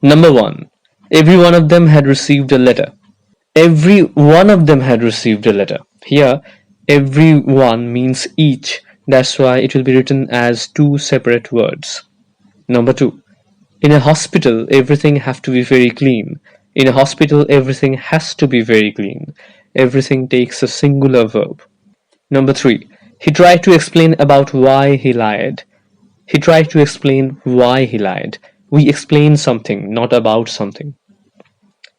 Number 1. Every one of them had received a letter. Every one of them had received a letter. Here, every one means each. That's why it will be written as two separate words. Number 2. In a hospital, everything have to be very clean. In a hospital, everything has to be very clean. Everything takes a singular verb. Number 3. He tried to explain about why he lied. He tried to explain why he lied. We explain something, not about something.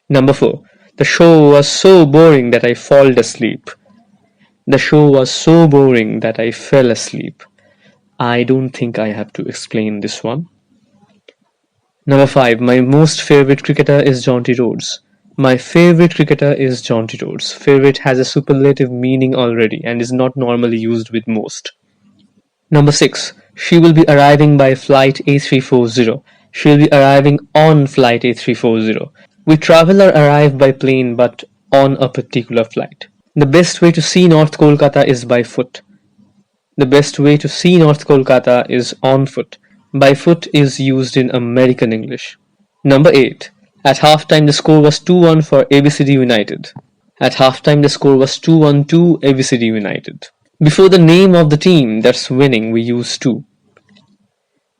Number 4. The show was so boring that I fell asleep. The show was so boring that I fell asleep. I don't think I have to explain this one. Number 5. My most favorite cricketer is Jonty Rhodes. My favorite cricketer is Jonty Rhodes. Favorite has a superlative meaning already and is not normally used with most. Number 6. She will be arriving by flight A340. She will be arriving on flight A340. We travel or arrive by plane but on a particular flight. The best way to see North Kolkata is by foot. The best way to see North Kolkata is on foot. By foot is used in American English. Number 8. At halftime the score was 2-1 for ABCD United. At halftime the score was 2-1 to ABCD United. Before the name of the team that's winning we use to.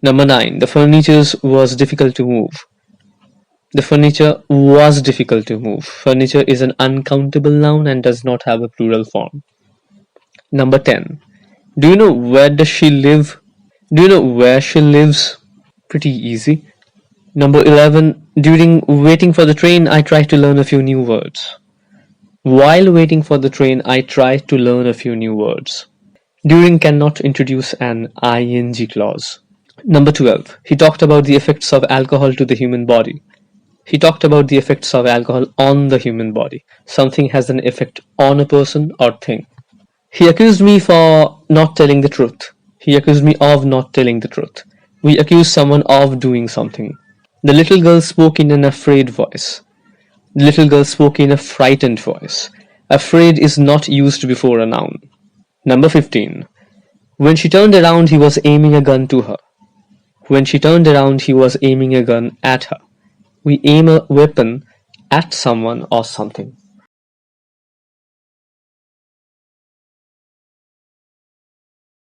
Number 9. The furniture was difficult to move. The furniture was difficult to move. Furniture is an uncountable noun and does not have a plural form. Number 10. Do you know where does she live? Do you know where she lives? Pretty easy. Number 11. During waiting for the train, I tried to learn a few new words. While waiting for the train, I tried to learn a few new words. During cannot introduce an ing clause. Number 12. He talked about the effects of alcohol to the human body. He talked about the effects of alcohol on the human body. Something has an effect on a person or thing. He accused me for not telling the truth. He accused me of not telling the truth. We accuse someone of doing something. The little girl spoke in an afraid voice. The little girl spoke in a frightened voice. Afraid is not used before a noun. Number 15. When she turned around, he was aiming a gun to her. When she turned around, he was aiming a gun at her. We aim a weapon at someone or something.